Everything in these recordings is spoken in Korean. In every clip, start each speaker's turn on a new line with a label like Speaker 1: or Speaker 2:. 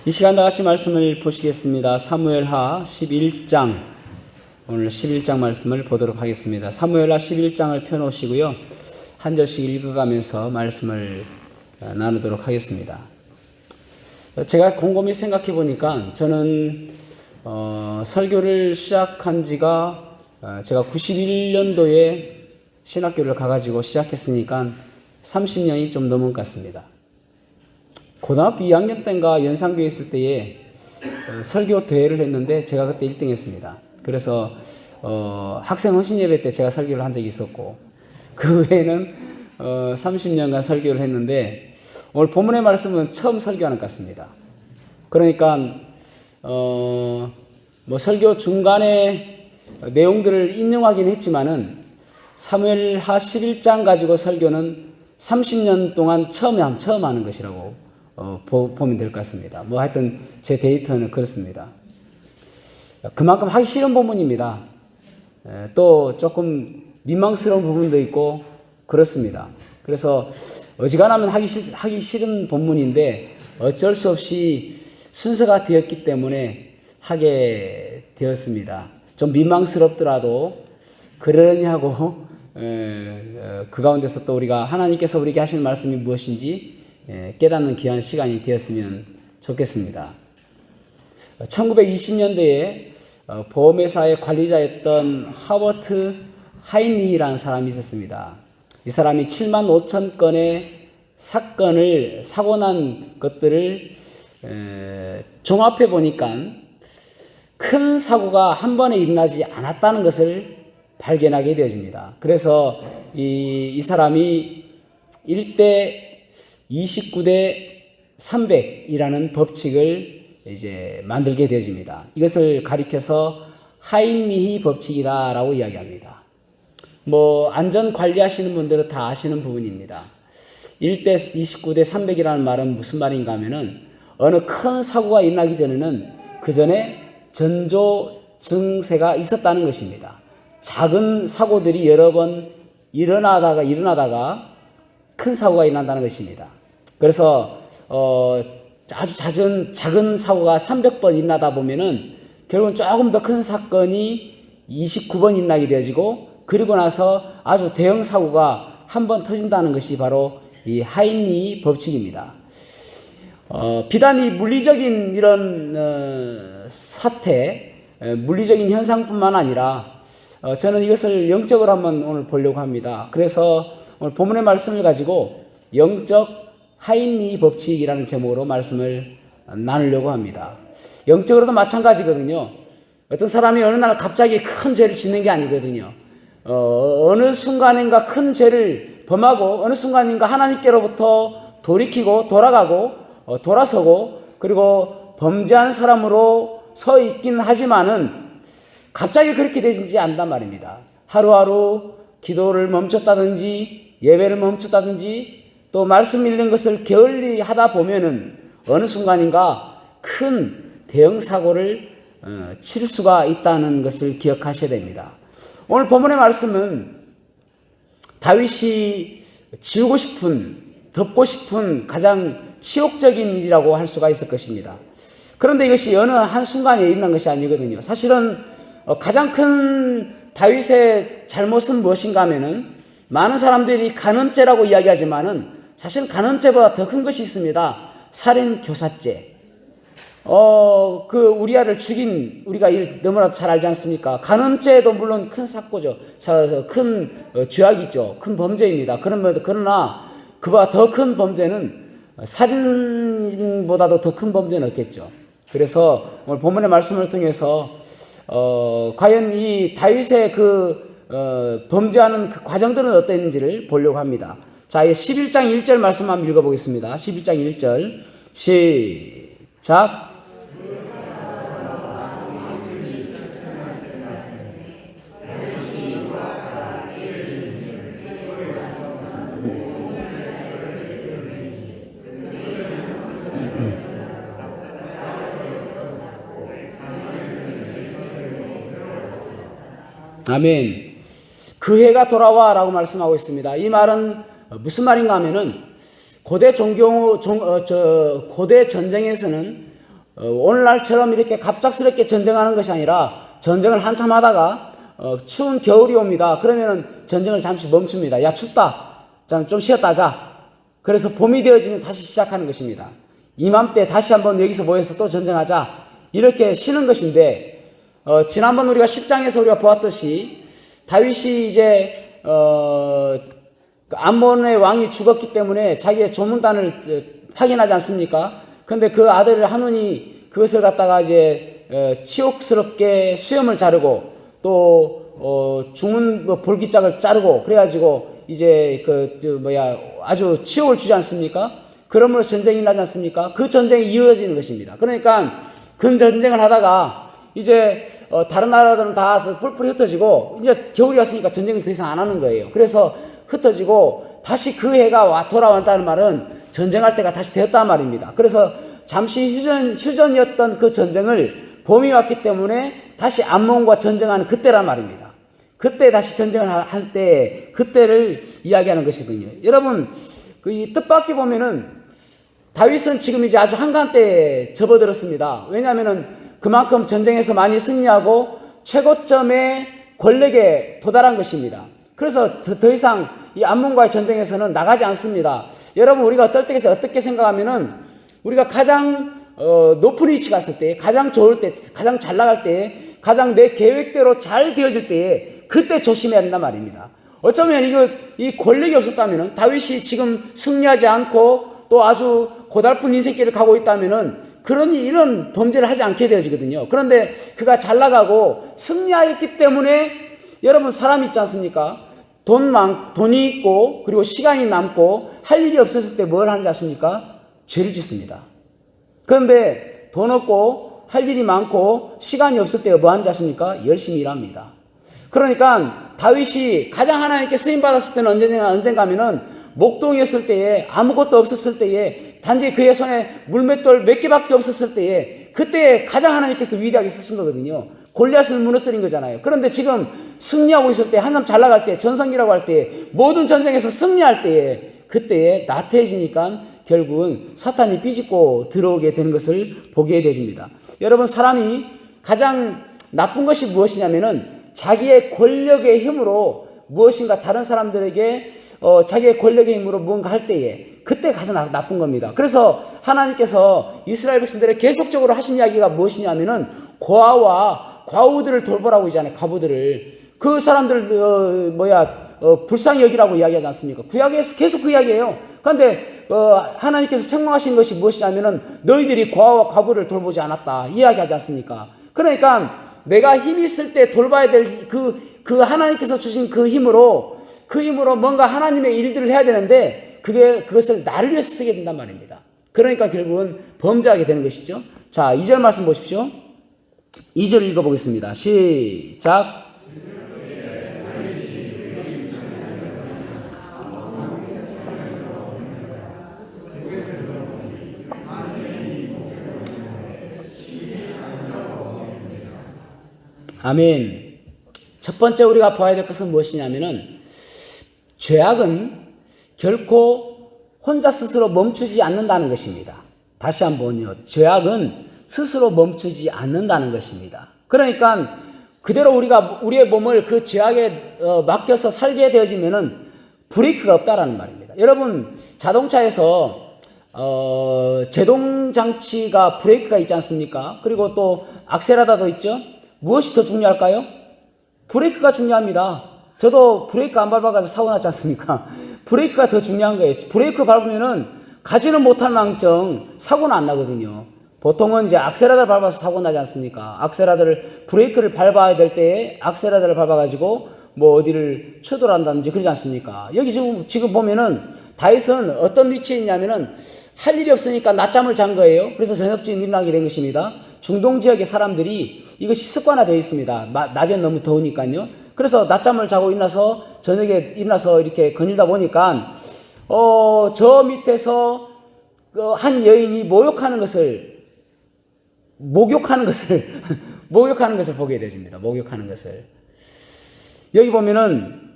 Speaker 1: 이 시간 다같이 말씀을 보시겠습니다. 사무엘하 11장, 오늘 11장 말씀을 보도록 하겠습니다. 사무엘하 11장을 펴놓으시고요, 한 절씩 읽어가면서 말씀을 나누도록 하겠습니다. 제가 곰곰이 생각해 보니까 저는 설교를 시작한 지가 제가 91년도에 신학교를 가가지고 시작했으니까 30년이 좀 넘은 것 같습니다. 고등학교 2학년 때인가 연상교회 있을 때에 설교 대회를 했는데 제가 그때 1등 했습니다. 그래서 학생 헌신 예배 때 제가 설교를 한 적이 있었고, 그 외에는 30년간 설교를 했는데 오늘 본문의 말씀은 처음 설교하는 것 같습니다. 그러니까 설교 중간에 내용들을 인용하긴 했지만은 사무엘하 11장 가지고 설교는 30년 동안 처음 하는 것이라고 보면 될 것 같습니다. 하여튼 제 데이터는 그렇습니다. 그만큼 하기 싫은 본문입니다. 또 조금 민망스러운 부분도 있고 그렇습니다. 그래서 어지간하면 하기 싫은 본문인데 어쩔 수 없이 순서가 되었기 때문에 하게 되었습니다. 좀 민망스럽더라도 그러려니 하고 그 가운데서 또 우리가 하나님께서 우리에게 하시는 말씀이 무엇인지 깨닫는 귀한 시간이 되었으면 좋겠습니다. 1920년대에 보험회사의 관리자였던 하버트 하인리히라는 사람이 있었습니다. 이 사람이 7만 5천 건의 사고 난 것들을 종합해 보니까 큰 사고가 한 번에 일어나지 않았다는 것을 발견하게 되어집니다. 그래서 이 사람이 1대 29대 300이라는 법칙을 이제 만들게 되어집니다. 이것을 가리켜서 하인리히 법칙이라고 이야기합니다. 안전 관리하시는 분들은 다 아시는 부분입니다. 1대 29대 300이라는 말은 무슨 말인가 하면은 어느 큰 사고가 일어나기 전에는 그 전에 전조 증세가 있었다는 것입니다. 작은 사고들이 여러 번 일어나다가 큰 사고가 일어난다는 것입니다. 그래서 아주 작은 사고가 300번 일어나다 보면은 결국은 조금 더 큰 사건이 29번 일어나게 되어지고, 그리고 나서 아주 대형 사고가 한 번 터진다는 것이 바로 이 하인리히 법칙입니다. 비단 이 물리적인 이런 사태, 물리적인 현상뿐만 아니라 저는 이것을 영적으로 한번 오늘 보려고 합니다. 그래서 오늘 본문의 말씀을 가지고 영적 하인리히 법칙이라는 제목으로 말씀을 나누려고 합니다. 영적으로도 마찬가지거든요. 어떤 사람이 어느 날 갑자기 큰 죄를 짓는 게 아니거든요. 어느 순간인가 큰 죄를 범하고 어느 순간인가 하나님께로부터 돌이키고 돌아가고 돌아서고 그리고 범죄한 사람으로 서 있긴 하지만은 갑자기 그렇게 되지 않단 말입니다. 하루하루 기도를 멈췄다든지 예배를 멈췄다든지 또 말씀 읽는 것을 게을리 하다 보면은 어느 순간인가 큰 대형 사고를 칠 수가 있다는 것을 기억하셔야 됩니다. 오늘 본문의 말씀은 다윗이 지우고 싶은, 덮고 싶은 가장 치욕적인 일이라고 할 수가 있을 것입니다. 그런데 이것이 어느 한순간에 일어난 것이 아니거든요. 사실은 가장 큰 다윗의 잘못은 무엇인가 하면은 많은 사람들이 간음죄라고 이야기하지만은 사실 간음죄보다 더 큰 것이 있습니다. 살인 교사죄. 우리아를 죽인 우리가 너무나도 잘 알지 않습니까? 간음죄도 물론 큰 사고죠. 큰 죄악이죠. 큰 범죄입니다. 그러나 그보다 더 큰 범죄는 살인보다도 더 큰 범죄는 없겠죠. 그래서 오늘 본문의 말씀을 통해서 과연 이 다윗의 범죄하는 그 과정들은 어땠는지를 보려고 합니다. 자, 11장 1절 말씀 한번 읽어보겠습니다. 11장 1절 시작. 아멘. 그 해가 돌아와 라고 말씀하고 있습니다. 이 말은 무슨 말인가 하면은 고대 전쟁에서는 오늘날처럼 이렇게 갑작스럽게 전쟁하는 것이 아니라 전쟁을 한참 하다가 추운 겨울이 옵니다. 그러면은 전쟁을 잠시 멈춥니다. 야, 춥다. 좀 쉬었다 하자. 그래서 봄이 되어지면 다시 시작하는 것입니다. 이맘때 다시 한번 여기서 모여서 또 전쟁하자. 이렇게 쉬는 것인데, 지난번 우리가 10장에서 우리가 보았듯이 다윗이 이제 암몬의 왕이 죽었기 때문에 자기의 조문단을 확인하지 않습니까? 근데 그 아들 한운이 그것을 갖다가 이제 치욕스럽게 수염을 자르고 또 죽은 볼기짝을 자르고 그래가지고 이제 아주 치욕을 주지 않습니까? 그러므로 전쟁이 나지 않습니까? 그 전쟁이 이어지는 것입니다. 그러니까 그 전쟁을 하다가 이제 다른 나라들은 다 뿔뿔이 흩어지고 이제 겨울이 왔으니까 전쟁을 더 이상 안 하는 거예요. 그래서 흩어지고 다시 그 해가 돌아왔다는 말은 전쟁할 때가 다시 되었단 말입니다. 그래서 잠시 휴전이었던 그 전쟁을 봄이 왔기 때문에 다시 암몬과 전쟁하는 그때란 말입니다. 그때 다시 전쟁을 할 때 그때를 이야기하는 것이거든요. 여러분 이 뜻밖의 보면은 다윗은 지금 이제 아주 한간 때에 접어들었습니다. 왜냐하면은 그만큼 전쟁에서 많이 승리하고 최고점의 권력에 도달한 것입니다. 그래서 더 이상 이 암몬과의 전쟁에서는 나가지 않습니다. 여러분 우리가 어떨 때에서 어떻게 생각하면은 우리가 가장 높은 위치 갔을 때, 가장 좋을 때, 가장 잘 나갈 때, 가장 내 계획대로 잘 되어질 때에 그때 조심해야 된단 말입니다. 어쩌면 이 권력이 없었다면은 다윗이 지금 승리하지 않고 또 아주 고달픈 인생길을 가고 있다면은 이런 범죄를 하지 않게 되어지거든요. 그런데 그가 잘 나가고 승리하였기 때문에 여러분 사람이 있지 않습니까? 돈이 있고 그리고 시간이 남고 할 일이 없었을 때 뭘 하는지 아십니까? 죄를 짓습니다. 그런데 돈 없고 할 일이 많고 시간이 없을 때 뭐 하는지 아십니까? 열심히 일합니다. 그러니까 다윗이 가장 하나님께 쓰임받았을 때는 언젠가 하면은 목동이었을 때에 아무것도 없었을 때에 단지 그의 손에 물맷돌 몇 개밖에 없었을 때에 그때 가장 하나님께서 위대하게 쓰신 거거든요. 골리앗을 무너뜨린 거잖아요. 그런데 지금 승리하고 있을 때 한참 잘 나갈 때 전성기라고 할 때 모든 전쟁에서 승리할 때에 그때에 나태해지니까 결국은 사탄이 삐집고 들어오게 되는 것을 보게 되집니다. 여러분 사람이 가장 나쁜 것이 무엇이냐면은 자기의 권력의 힘으로 무엇인가 다른 사람들에게 자기의 권력의 힘으로 무언가 할 때에 그때 가장 나쁜 겁니다. 그래서 하나님께서 이스라엘 백성들에게 계속적으로 하신 이야기가 무엇이냐면은 고아와 과부들을 돌보라고 하잖아요. 과부들을 그 사람들 불쌍히 여기라고 이야기하지 않습니까? 구약에서 계속 그 이야기예요. 그런데 하나님께서 책망하신 것이 무엇이냐면은 너희들이 고아와 과부를 돌보지 않았다 이야기하지 않습니까? 그러니까 내가 힘이 있을 때 돌봐야 될 그 하나님께서 주신 그 힘으로 뭔가 하나님의 일들을 해야 되는데 그것을 나를 위해서 쓰게 된단 말입니다. 그러니까 결국은 범죄하게 되는 것이죠. 자, 2절 말씀 보십시오. 2절 읽어보겠습니다. 시작. 아멘. 첫 번째 우리가 봐야 될 것은 무엇이냐면은 죄악은 결코 혼자 스스로 멈추지 않는다는 것입니다. 다시 한번요. 죄악은 스스로 멈추지 않는다는 것입니다. 그러니까 그대로 우리가 우리의 몸을 그 죄악에 맡겨서 살게 되어지면은 브레이크가 없다라는 말입니다. 여러분 자동차에서 제동 장치가 브레이크가 있지 않습니까? 그리고 또 악셀라다도 있죠. 무엇이 더 중요할까요? 브레이크가 중요합니다. 저도 브레이크 안 밟아가지고 사고 났지 않습니까? 브레이크가 더 중요한 거예요. 브레이크 밟으면은 가지는 못할 망정 사고는 안 나거든요. 보통은 이제 악셀라다를 밟아서 사고 나지 않습니까? 브레이크를 밟아야 될 때에 악셀라다를 밟아가지고 뭐 어디를 추돌한다든지 그러지 않습니까? 여기 지금 보면은 다윗은 어떤 위치에 있냐면은 할 일이 없으니까 낮잠을 잔 거예요. 그래서 저녁쯤 일어나게 된 것입니다. 중동 지역의 사람들이 이것이 습관화되어 있습니다. 낮엔 너무 더우니까요. 그래서 낮잠을 자고 일어나서 저녁에 일어나서 이렇게 거닐다 보니까 저 밑에서 한 여인이 목욕하는 것을 보게 되집니다. 목욕하는 것을. 여기 보면은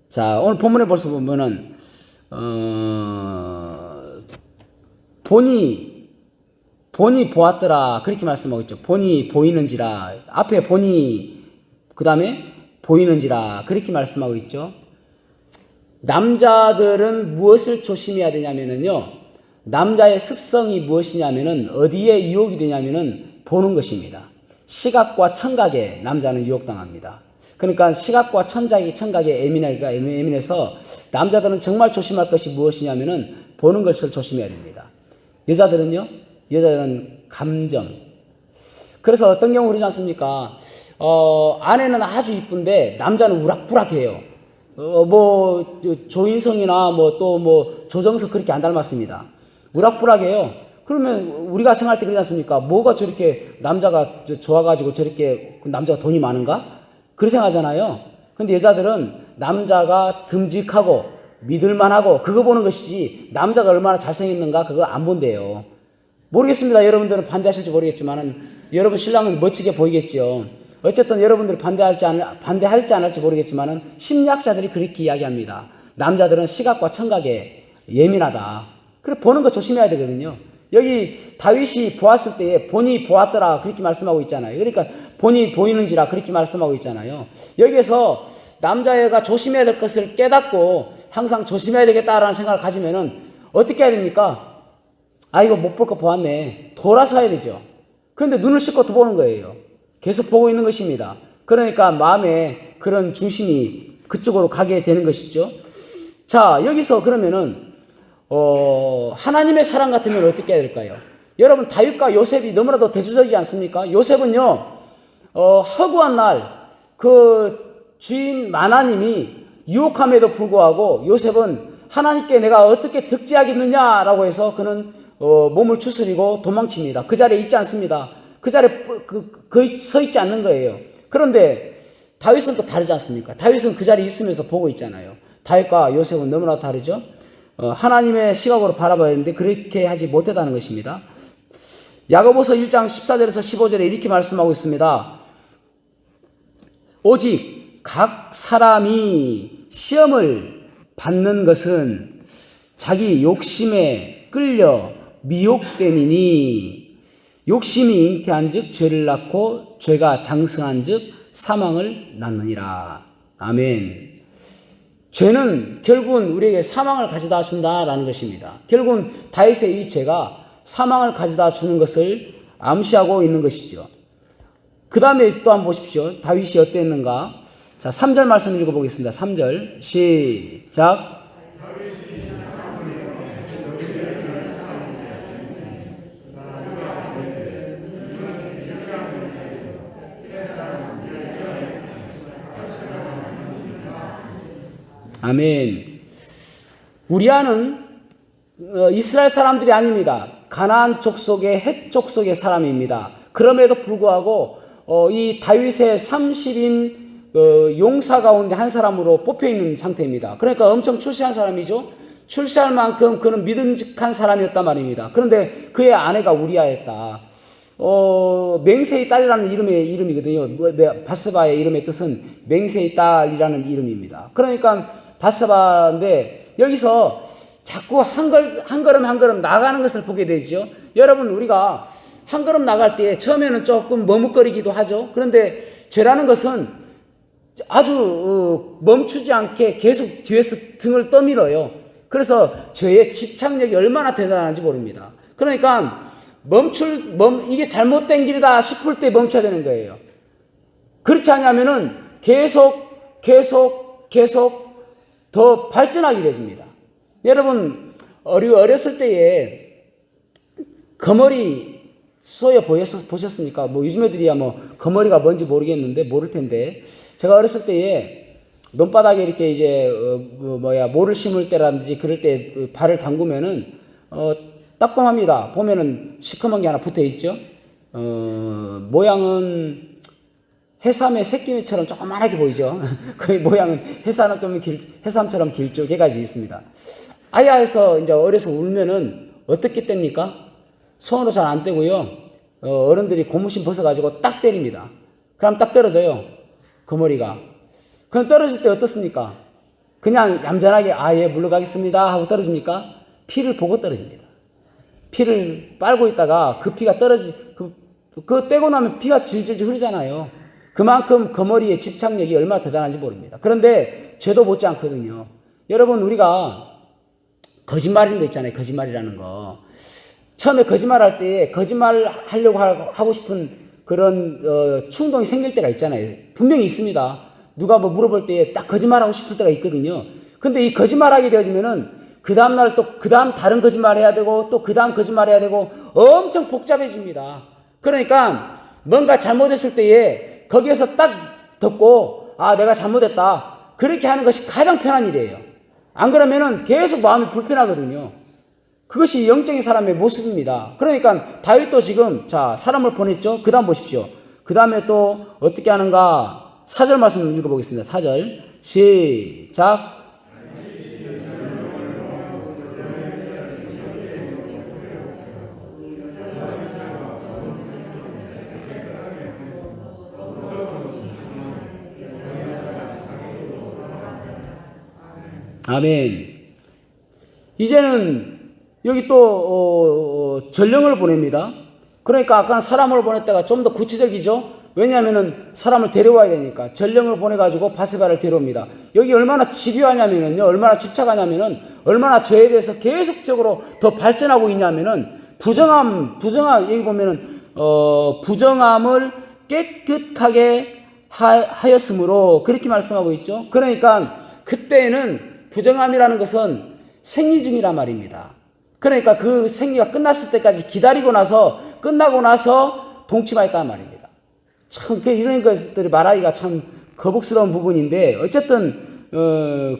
Speaker 1: 자 오늘 본문에 벌써 보면은 본이 보니 보았더라 그렇게 말씀하고 있죠. 보니 보이는지라 앞에 보니 그 다음에 보이는지라 그렇게 말씀하고 있죠. 남자들은 무엇을 조심해야 되냐면요. 남자의 습성이 무엇이냐면은 어디에 유혹이 되냐면은 보는 것입니다. 시각과 청각에 남자는 유혹당합니다. 그러니까 시각과 청각에 예민해서 남자들은 정말 조심할 것이 무엇이냐면은 보는 것을 조심해야 됩니다. 여자들은요? 여자들은 감정. 그래서 어떤 경우 그러지 않습니까? 아내는 아주 이쁜데 남자는 우락부락해요. 조인성이나 조정석 그렇게 안 닮았습니다. 우락부락해요. 그러면 우리가 생각할 때 그러지 않습니까? 뭐가 저렇게 남자가 좋아가지고 저렇게 남자가 돈이 많은가? 그렇게 생각하잖아요. 근데 여자들은 남자가 듬직하고 믿을만하고 그거 보는 것이지 남자가 얼마나 잘생겼는가 그거 안 본대요. 모르겠습니다. 여러분들은 반대하실지 모르겠지만은 여러분 신랑은 멋지게 보이겠죠. 어쨌든 여러분들이 반대할지 안 할지 모르겠지만은 심리학자들이 그렇게 이야기합니다. 남자들은 시각과 청각에 예민하다. 그래 보는 거 조심해야 되거든요. 여기 다윗이 보았을 때에 보니 보았더라 그렇게 말씀하고 있잖아요. 그러니까 보니 보이는지라 그렇게 말씀하고 있잖아요. 여기에서 남자애가 조심해야 될 것을 깨닫고 항상 조심해야 되겠다라는 생각을 가지면은 어떻게 해야 됩니까? 아 이거 못 볼 거 보았네. 돌아서 해야 되죠. 그런데 눈을 씻고 또 보는 거예요. 계속 보고 있는 것입니다. 그러니까 마음에 그런 중심이 그쪽으로 가게 되는 것이죠. 자 여기서 그러면은 하나님의 사랑 같으면 어떻게 해야 될까요? 여러분 다윗과 요셉이 너무나도 대조적이지 않습니까? 요셉은요 허구한 날 그 주인 마나님이 유혹함에도 불구하고 요셉은 하나님께 내가 어떻게 득지하겠느냐라고 해서 그는 몸을 추스리고 도망칩니다. 그 자리에 있지 않습니다. 그 자리에 거의 서 있지 않는 거예요. 그런데 다윗은 또 다르지 않습니까? 다윗은 그 자리에 있으면서 보고 있잖아요. 다윗과 요셉은 너무나 다르죠. 하나님의 시각으로 바라봐야 하는데 그렇게 하지 못했다는 것입니다. 야고보서 1장 14절에서 15절에 이렇게 말씀하고 있습니다. 오직 각 사람이 시험을 받는 것은 자기 욕심에 끌려 미혹됨이니 욕심이 잉태한 즉 죄를 낳고 죄가 장성한 즉 사망을 낳느니라. 아멘. 죄는 결국은 우리에게 사망을 가져다 준다라는 것입니다. 결국은 다윗의 이 죄가 사망을 가져다 주는 것을 암시하고 있는 것이죠. 그 다음에 또 한번 보십시오. 다윗이 어땠는가? 자, 3절 말씀 읽어보겠습니다. 3절 시작. 아멘. 우리아는 이스라엘 사람들이 아닙니다. 가나안 족속의 헷 족속의 사람입니다. 그럼에도 불구하고 이 다윗의 30인 용사 가운데 한 사람으로 뽑혀 있는 상태입니다. 그러니까 엄청 출세한 사람이죠. 출세할 만큼 그는 믿음직한 사람이었단 말입니다. 그런데 그의 아내가 우리아였다. 맹세의 딸이라는 이름이거든요. 바스바의 이름의 뜻은 맹세의 딸이라는 이름입니다. 그러니까 바스바인데 여기서 자꾸 한 걸음 한 걸음 나가는 것을 보게 되죠. 여러분 우리가 한 걸음 나갈 때 처음에는 조금 머뭇거리기도 하죠. 그런데 죄라는 것은 아주 멈추지 않게 계속 뒤에서 등을 떠밀어요. 그래서 죄의 집착력이 얼마나 대단한지 모릅니다. 그러니까 이게 잘못된 길이다 싶을 때 멈춰야 되는 거예요. 그렇지 않으면은 계속 더 발전하게 되집니다. 여러분 어렸을 때에 거머리 쏘여 보셨습니까? 요즘 애들이야 거머리가 뭔지 모를 텐데 제가 어렸을 때에 논바닥에 이렇게 이제 모를 심을 때라든지 그럴 때 발을 담그면은 따끔합니다. 보면은 시커먼 게 하나 붙어 있죠. 모양은 해삼의 새끼처럼 조그만하게 보이죠. 거의 모양은 해삼처럼 길쭉 해가지고 있습니다. 아야에서 이제 어려서 울면은 어떻게 뗍니까? 손으로 잘 안 떼고요. 어른들이 고무신 벗어가지고 딱 때립니다. 그럼 딱 떨어져요. 그 머리가. 그럼 떨어질 때 어떻습니까? 그냥 얌전하게 예 물러가겠습니다 하고 떨어집니까? 피를 보고 떨어집니다. 피를 빨고 있다가 그 피가 그거 떼고 나면 피가 질질 흐르잖아요. 그만큼 그 머리의 집착력이 얼마나 대단한지 모릅니다. 그런데 죄도 못지 않거든요. 여러분, 우리가 거짓말인 거 있잖아요. 거짓말이라는 거. 처음에 거짓말할 때 거짓말 하려고 하고 싶은 그런 충동이 생길 때가 있잖아요. 분명히 있습니다. 누가 뭐 물어볼 때 딱 거짓말하고 싶을 때가 있거든요. 근데 이 거짓말하게 되어지면은 그 다음날 또 그 다음 다른 거짓말 해야 되고 또 그 다음 거짓말 해야 되고 엄청 복잡해집니다. 그러니까 뭔가 잘못했을 때에 거기에서 딱 듣고 아, 내가 잘못했다. 그렇게 하는 것이 가장 편한 일이에요. 안 그러면은 계속 마음이 불편하거든요. 그것이 영적인 사람의 모습입니다. 그러니까 다윗도 지금 자, 사람을 보냈죠. 그 다음 보십시오. 그 다음에 또 어떻게 하는가? 4절 말씀 읽어보겠습니다. 4절 시작. 아멘. 이제는 여기 또 전령을 보냅니다. 그러니까 아까는 사람을 보냈다가 좀 더 구체적이죠. 왜냐하면은 사람을 데려와야 되니까 전령을 보내가지고 바세바를 데려옵니다. 여기 얼마나 집요하냐면은요, 얼마나 집착하냐면은, 얼마나 죄에 대해서 계속적으로 더 발전하고 있냐면은 부정함 여기 보면은 부정함을 깨끗하게 하였으므로 그렇게 말씀하고 있죠. 그러니까 그때는 부정함이라는 것은 생리 중이란 말입니다. 그러니까 그 생리가 끝났을 때까지 기다리고 나서 끝나고 나서 동침하였다는 말입니다. 참 이런 것들이 말하기가 참 거북스러운 부분인데 어쨌든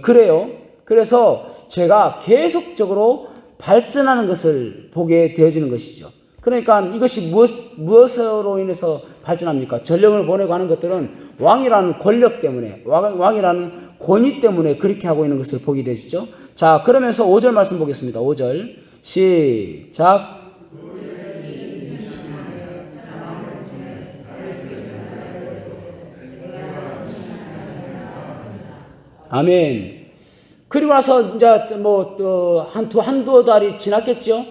Speaker 1: 그래요. 그래서 제가 계속적으로 발전하는 것을 보게 되어지는 것이죠. 그러니까 이것이 무엇으로 인해서 발전합니까? 전령을 보내고 하는 것들은 왕이라는 권력 때문에, 왕이라는 권위 때문에 그렇게 하고 있는 것을 보게 되죠. 자, 그러면서 5절 말씀 보겠습니다. 5절 시작. 아멘. 그리고 나서 이제 뭐 한두 달이 지났겠죠.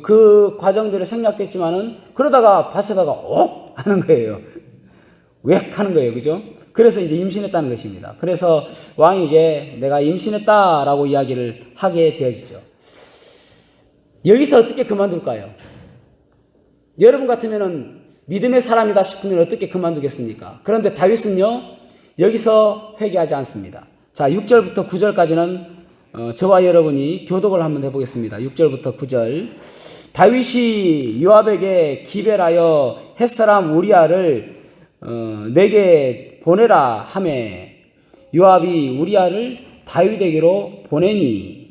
Speaker 1: 그 과정들을 생략됐지만은 그러다가 바세바가 옥 하는 거예요. 왜 하는 거예요, 그죠? 그래서 이제 임신했다는 것입니다. 그래서 왕에게 내가 임신했다라고 이야기를 하게 되어지죠. 여기서 어떻게 그만둘까요? 여러분 같으면은 믿음의 사람이다 싶으면 어떻게 그만두겠습니까? 그런데 다윗은요, 여기서 회개하지 않습니다. 자, 6절부터 9절까지는 저와 여러분이 교독을 한번 해보겠습니다. 6절부터 9절. 다윗이 요압에게 기별하여 햇사람 우리아를 내게 보내라 하매 요압이 우리아를 다윗에게로 보내니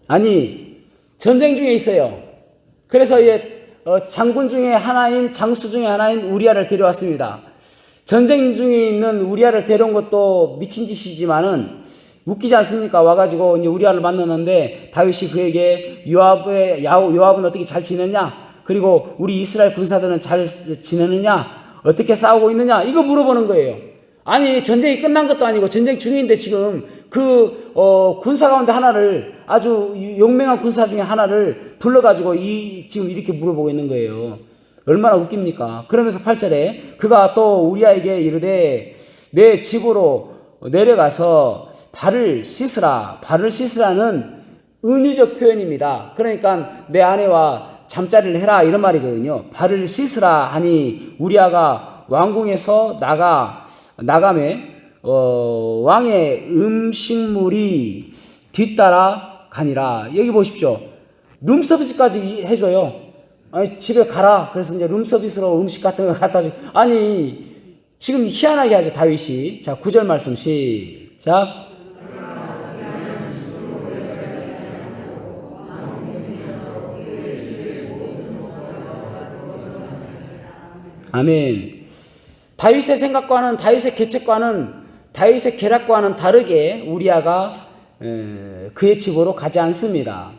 Speaker 1: 아니 전쟁 중에 있어요. 그래서 장군 중에 하나인 장수 중에 하나인 우리아를 데려왔습니다. 전쟁 중에 있는 우리아를 데려온 것도 미친 짓이지만은 웃기지 않습니까? 와가지고 이제 우리아를 만났는데 다윗이 그에게 요압은 어떻게 잘 지내냐? 그리고 우리 이스라엘 군사들은 잘 지내느냐? 어떻게 싸우고 있느냐? 이거 물어보는 거예요. 아니 전쟁이 끝난 것도 아니고 전쟁 중인데 지금 그 군사 가운데 하나를 아주 용맹한 군사 중에 하나를 불러가지고 지금 이렇게 물어보고 있는 거예요. 얼마나 웃깁니까? 그러면서 8절에 그가 또 우리아에게 이르되 내 집으로 내려가서 발을 씻으라. 발을 씻으라는 은유적 표현입니다. 그러니까 내 아내와 잠자리를 해라 이런 말이거든요. 발을 씻으라 하니 우리아가 왕궁에서 나가매 왕의 음식물이 뒤따라 가니라. 여기 보십시오. 룸서비스까지 해줘요. 아니, 집에 가라. 그래서 이제 룸서비스로 음식 같은 거 갖다 주고. 아니, 지금 희한하게 하죠, 다윗이. 자, 9절 말씀 시작. 아멘. 다윗의 생각과는, 다윗의 계책과는, 다윗의 계략과는 다르게 우리아가 그의 집으로 가지 않습니다.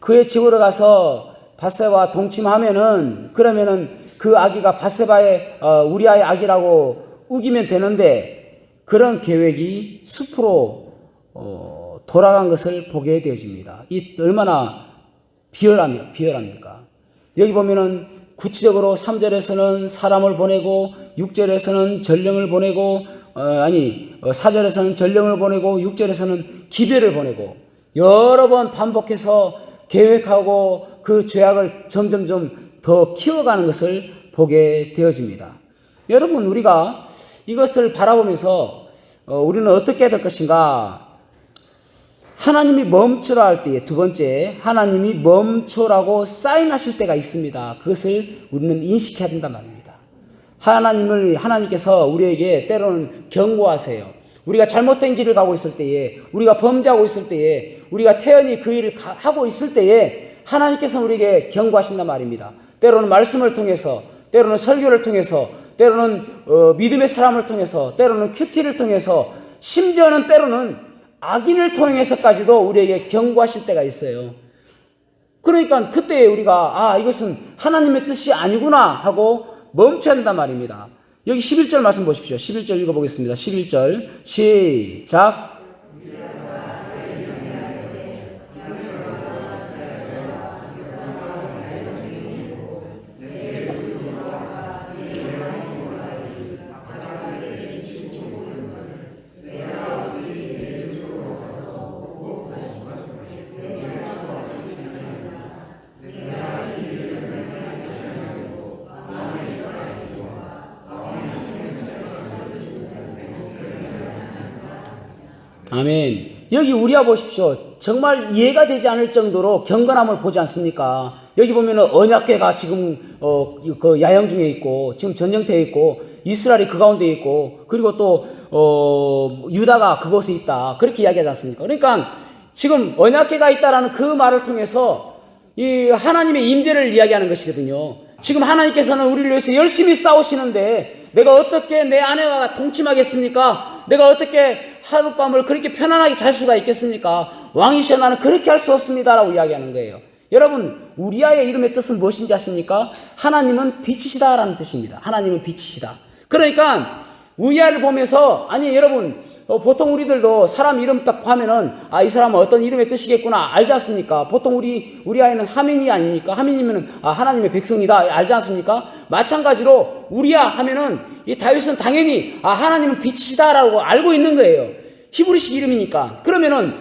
Speaker 1: 그의 집으로 가서 바세바와 동침하면은 그러면은 그 아기가 바세바의 우리아의 아기라고 우기면 되는데 그런 계획이 숲으로 돌아간 것을 보게 되어집니다. 이 얼마나 비열합니까? 여기 보면은 구체적으로 3절에서는 사람을 보내고 6절에서는 전령을 보내고 4절에서는 전령을 보내고 6절에서는 기별을 보내고 여러 번 반복해서 계획하고 그 죄악을 점점점 더 키워가는 것을 보게 되어집니다. 여러분, 우리가 이것을 바라보면서 우리는 어떻게 해야 될 것인가? 하나님이 멈추라 할 때에, 두 번째, 하나님이 멈추라고 사인하실 때가 있습니다. 그것을 우리는 인식해야 된단 말입니다. 하나님께서 우리에게 때로는 경고하세요. 우리가 잘못된 길을 가고 있을 때에, 우리가 범죄하고 있을 때에, 우리가 태연히 그 일을 하고 있을 때에 하나님께서 우리에게 경고하신단 말입니다. 때로는 말씀을 통해서, 때로는 설교를 통해서, 때로는 믿음의 사람을 통해서, 때로는 큐티를 통해서, 심지어는 때로는 악인을 통해서까지도 우리에게 경고하실 때가 있어요. 그러니까 그때 우리가 이것은 하나님의 뜻이 아니구나 하고 멈춰야 한단 말입니다. 여기 11절 말씀 보십시오. 11절 읽어보겠습니다. 11절 시작. 아멘. 여기 우리야 보십시오. 정말 이해가 되지 않을 정도로 경건함을 보지 않습니까? 여기 보면은 언약궤가 지금 그 야영 중에 있고, 지금 전쟁터에 있고, 이스라엘이 그 가운데 있고, 그리고 또 유다가 그곳에 있다. 그렇게 이야기하지 않습니까? 그러니까 지금 언약궤가 있다라는 그 말을 통해서 이 하나님의 임재를 이야기하는 것이거든요. 지금 하나님께서는 우리를 위해서 열심히 싸우시는데 내가 어떻게 내 아내와 동침하겠습니까? 내가 어떻게 하룻밤을 그렇게 편안하게 잘 수가 있겠습니까? 왕이시여 나는 그렇게 할 수 없습니다라고 이야기하는 거예요. 여러분, 우리아의 이름의 뜻은 무엇인지 아십니까? 하나님은 빛이시다라는 뜻입니다. 하나님은 빛이시다. 그러니까 우리아를 보면서 여러분 보통 우리들도 사람 이름 딱 하면은 이 사람은 어떤 이름의 뜻이겠구나 알지 않습니까? 보통 우리 아이는 하민이 아닙니까? 하민이면은 하나님의 백성이다 알지 않습니까? 마찬가지로 우리아 하면은 이 다윗은 당연히 하나님은 빛이시다라고 알고 있는 거예요. 히브리식 이름이니까. 그러면은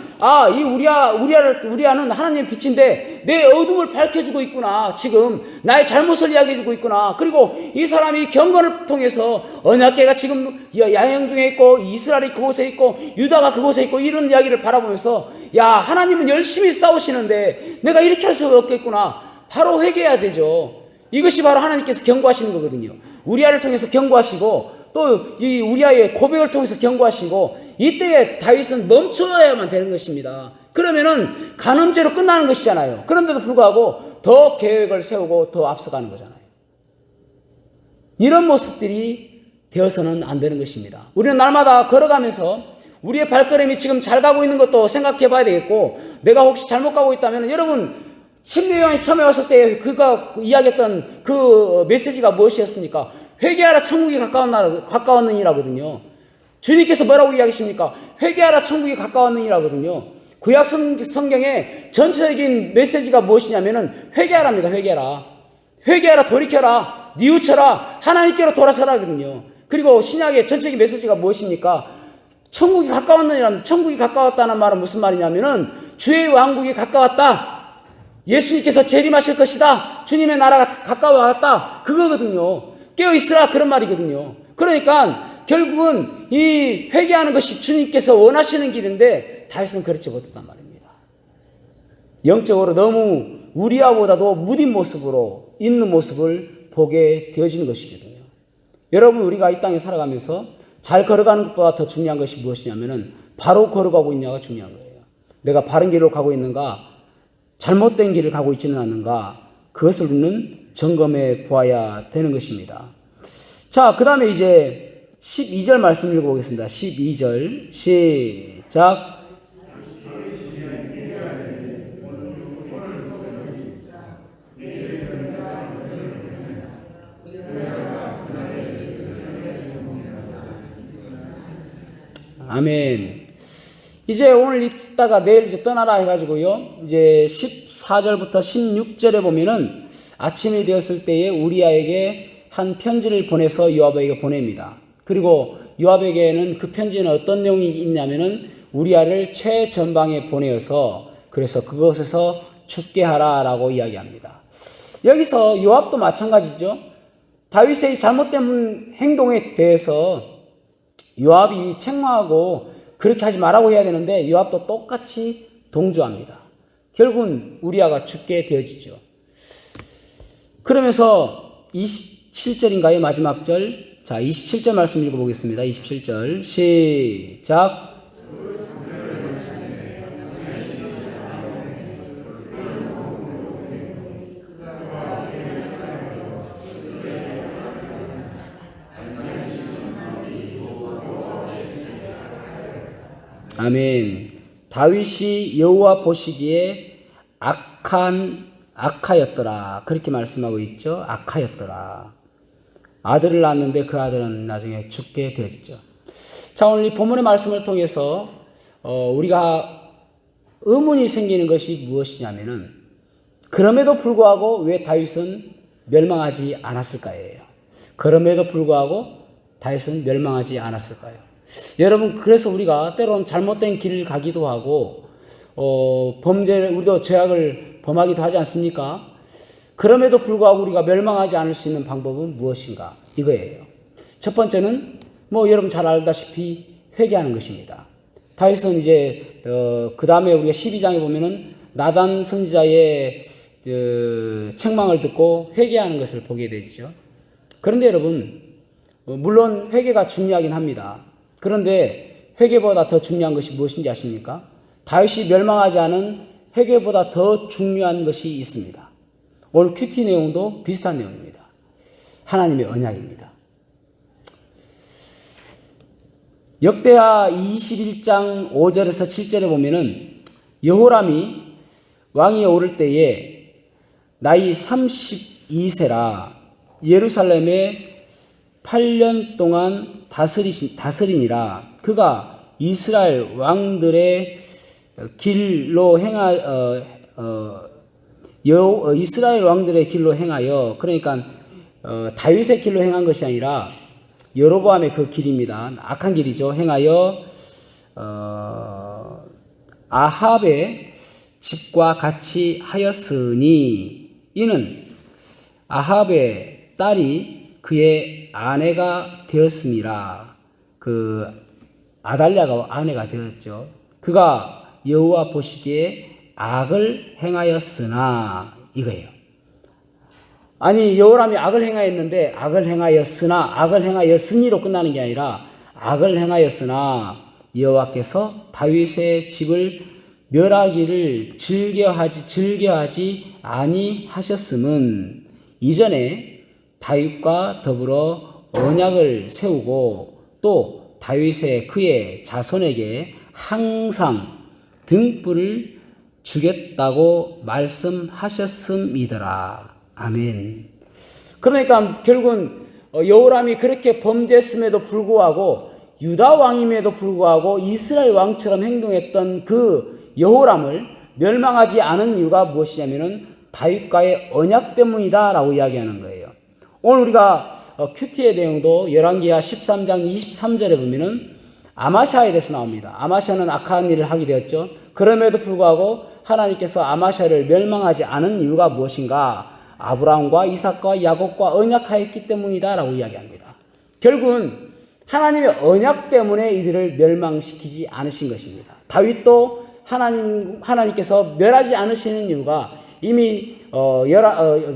Speaker 1: 이 우리아는 하나님의 빛인데 내 어둠을 밝혀주고 있구나. 지금 나의 잘못을 이야기해주고 있구나. 그리고 이 사람이 경건을 통해서 언약궤가 지금 야영 중에 있고 이스라엘이 그곳에 있고 유다가 그곳에 있고 이런 이야기를 바라보면서 하나님은 열심히 싸우시는데 내가 이렇게 할 수가 없겠구나. 바로 회개해야 되죠. 이것이 바로 하나님께서 경고하시는 거거든요. 우리아를 통해서 경고하시고 또 이 우리아의 고백을 통해서 경고하시고 이때에 다윗은 멈춰야만 되는 것입니다. 그러면은 간음죄로 끝나는 것이잖아요. 그런데도 불구하고 더 계획을 세우고 더 앞서가는 거잖아요. 이런 모습들이 되어서는 안 되는 것입니다. 우리는 날마다 걸어가면서 우리의 발걸음이 지금 잘 가고 있는 것도 생각해 봐야 되겠고 내가 혹시 잘못 가고 있다면 여러분 침례요한이 처음에 왔을 때 그가 이야기했던 그 메시지가 무엇이었습니까? 회개하라 천국이 가까웠느니라거든요. 주님께서 뭐라고 이야기하십니까? 회개하라 천국이 가까웠느니라거든요. 구약 성경의 전체적인 메시지가 무엇이냐면은 회개하랍니다. 회개하라 돌이켜라 뉘우쳐라 하나님께로 돌아서라거든요. 그리고 신약의 전체적인 메시지가 무엇입니까? 천국이 가까웠느니랍니다. 천국이 가까웠다는 말은 무슨 말이냐면은 주의 왕국이 가까웠다. 예수님께서 재림하실 것이다. 주님의 나라가 가까워왔다. 그거거든요. 깨어있으라 그런 말이거든요. 그러니까 결국은 이 회개하는 것이 주님께서 원하시는 길인데 다윗은 그렇지 못했단 말입니다. 영적으로 너무 우리아보다도 무딘 모습으로 있는 모습을 보게 되어지는 것이거든요. 여러분 우리가 이 땅에 살아가면서 잘 걸어가는 것보다 더 중요한 것이 무엇이냐면은 바로 걸어가고 있냐가 중요한 거예요. 내가 바른 길로 가고 있는가 잘못된 길을 가고 있지는 않는가 그것을 우리는 점검해 보아야 되는 것입니다. 자, 그 다음에 이제 12절 말씀 읽어보겠습니다. 12절 시작. 아멘. 이제 오늘 있다가 내일 이제 떠나라 해가지고요. 이제 14절부터 16절에 보면은 아침이 되었을 때에 우리아에게 한 편지를 보내서 요압에게 보냅니다. 그리고 요압에게는 그 편지는 어떤 내용이 있냐면은 우리아를 최전방에 보내어서 그래서 그것에서 죽게 하라라고 이야기합니다. 여기서 요압도 마찬가지죠. 다윗의 잘못된 행동에 대해서 요압이 책망하고 그렇게 하지 말라고 해야 되는데 요압도 똑같이 동조합니다. 결국은 우리아가 죽게 되어지죠. 그러면서 27절인가요? 마지막 절. 자, 27절 말씀 읽어보겠습니다. 27절 시작. 아멘. 다윗이 여호와 보시기에 악하였더라. 그렇게 말씀하고 있죠. 악하였더라. 아들을 낳았는데 그 아들은 나중에 죽게 되었죠. 자, 오늘 이 본문의 말씀을 통해서 우리가 의문이 생기는 것이 무엇이냐면은 그럼에도 불구하고 왜 다윗은 멸망하지 않았을까요? 그럼에도 불구하고 다윗은 멸망하지 않았을까요? 여러분, 그래서 우리가 때로는 잘못된 길을 가기도 하고 우리도 죄악을 범하기도 하지 않습니까? 그럼에도 불구하고 우리가 멸망하지 않을 수 있는 방법은 무엇인가? 이거예요. 첫 번째는 여러분 잘 알다시피 회개하는 것입니다. 다윗은 이제 그 다음에 우리가 12장에 보면은 나단 선지자의 책망을 듣고 회개하는 것을 보게 되죠. 그런데 여러분, 물론 회개가 중요하긴 합니다. 그런데 회개보다 더 중요한 것이 무엇인지 아십니까? 다윗이 멸망하지 않은 회개보다 더 중요한 것이 있습니다. 오늘 큐티 내용도 비슷한 내용입니다. 하나님의 언약입니다. 역대하 21장 5절에서 7절에 보면은 여호람이 왕위에 오를 때에 나이 32세라 예루살렘에 8년 동안 다스리니라. 그가 이스라엘 왕들의 길로 이스라엘 왕들의 길로 행하여, 그러니까 다윗의 길로 행한 것이 아니라 여로보암의 그 길입니다. 악한 길이죠. 행하여 아합의 집과 같이 하였으니 이는 아합의 딸이 그의 아내가 되었음이라. 그 아달랴가 아내가 되었죠. 그가 여호와 보시기에 악을 행하였으나 이거예요. 아니, 여호람이 악을 행하였는데 악을 행하였으니로 끝나는 게 아니라 악을 행하였으나 여호와께서 다윗의 집을 멸하기를 즐겨하지 아니하셨음은 이전에 다윗과 더불어 언약을 세우고 또 다윗의 그의 자손에게 항상 등불을 주겠다고 말씀하셨음이더라. 아멘. 그러니까 결국은 여호람이 그렇게 범죄했음에도 불구하고 유다 왕임에도 불구하고 이스라엘 왕처럼 행동했던 그 여호람을 멸망하지 않은 이유가 무엇이냐면은 다윗과의 언약 때문이다라고 이야기하는 거예요. 오늘 우리가 큐티의 내용도 열왕기하 13장 23절에 보면은 아마샤에 대해서 나옵니다. 아마샤는 악한 일을 하게 되었죠. 그럼에도 불구하고 하나님께서 아마샤를 멸망하지 않은 이유가 무엇인가? 아브라함과 이삭과 야곱과 언약하였기 때문이다라고 이야기합니다. 결국은 하나님의 언약 때문에 이들을 멸망시키지 않으신 것입니다. 다윗도 하나님께서 멸하지 않으시는 이유가 이미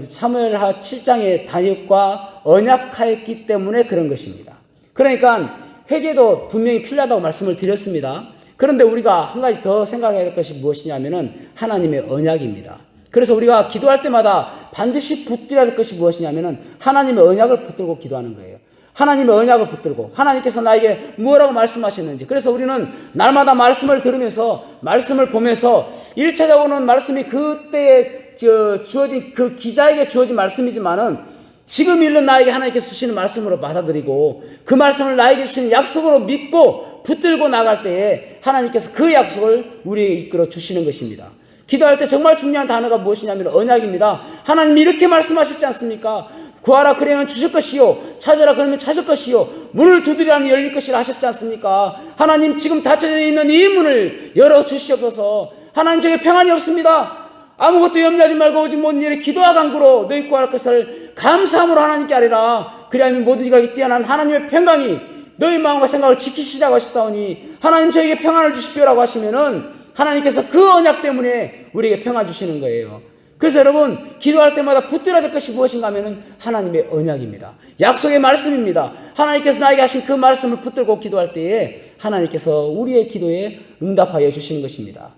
Speaker 1: 사무엘하 7장의 다윗과 언약하였기 때문에 그런 것입니다. 그러니까 회개도 분명히 필요하다고 말씀을 드렸습니다. 그런데 우리가 한 가지 더 생각해야 할 것이 무엇이냐면은 하나님의 언약입니다. 그래서 우리가 기도할 때마다 반드시 붙들어야 할 것이 무엇이냐면은 하나님의 언약을 붙들고 기도하는 거예요. 하나님의 언약을 붙들고 하나님께서 나에게 무엇라고 말씀하셨는지. 그래서 우리는 날마다 말씀을 들으면서 말씀을 보면서 1차적으로는 말씀이 그때에 주어진 그 기자에게 주어진 말씀이지만은 지금 일른 나에게 하나님께서 주시는 말씀으로 받아들이고 그 말씀을 나에게 주시는 약속으로 믿고 붙들고 나갈 때에 하나님께서 그 약속을 우리에게 이끌어 주시는 것입니다. 기도할 때 정말 중요한 단어가 무엇이냐면 언약입니다. 하나님이 이렇게 말씀하셨지 않습니까? 구하라 그러면 주실 것이요, 찾으라 그러면 찾을 것이요, 문을 두드리라면 열릴 것이라 하셨지 않습니까? 하나님 지금 닫혀져 있는 이 문을 열어 주시옵소서. 하나님 저게 평안이 없습니다. 아무것도 염려하지 말고 오직 모든 일에 기도와 간구로 너희 구할 것을 감사함으로 하나님께 아뢰라. 그리하면 모든 지각이 뛰어난 하나님의 평강이 너희 마음과 생각을 지키시라고 하시사오니 하나님 저에게 평안을 주십시오라고 하시면은 하나님께서 그 언약 때문에 우리에게 평안 주시는 거예요. 그래서 여러분 기도할 때마다 붙들어야 될 것이 무엇인가 하면은 하나님의 언약입니다. 약속의 말씀입니다. 하나님께서 나에게 하신 그 말씀을 붙들고 기도할 때에 하나님께서 우리의 기도에 응답하여 주시는 것입니다.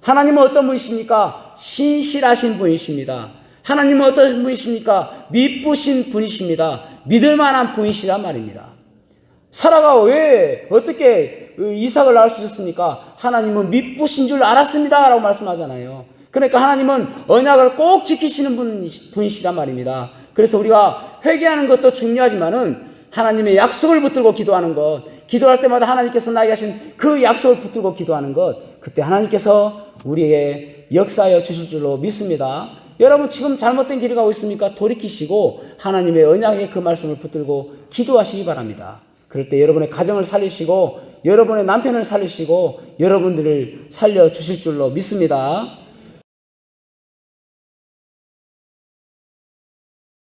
Speaker 1: 하나님은 어떤 분이십니까? 신실하신 분이십니다. 하나님은 어떤 분이십니까? 미쁘신 분이십니다. 믿을 만한 분이시란 말입니다. 사라가 왜 어떻게 이삭을 낳을 수 있었습니까? 하나님은 미쁘신 줄 알았습니다 라고 말씀하잖아요. 그러니까 하나님은 언약을 꼭 지키시는 분이시란 말입니다. 그래서 우리가 회개하는 것도 중요하지만은 하나님의 약속을 붙들고 기도하는 것, 기도할 때마다 하나님께서 나에게 하신 그 약속을 붙들고 기도하는 것, 그때 하나님께서 우리에게 역사하여 주실 줄로 믿습니다. 여러분 지금 잘못된 길을 가고 있습니까? 돌이키시고 하나님의 언약의 그 말씀을 붙들고 기도하시기 바랍니다. 그럴 때 여러분의 가정을 살리시고 여러분의 남편을 살리시고 여러분들을 살려주실 줄로 믿습니다.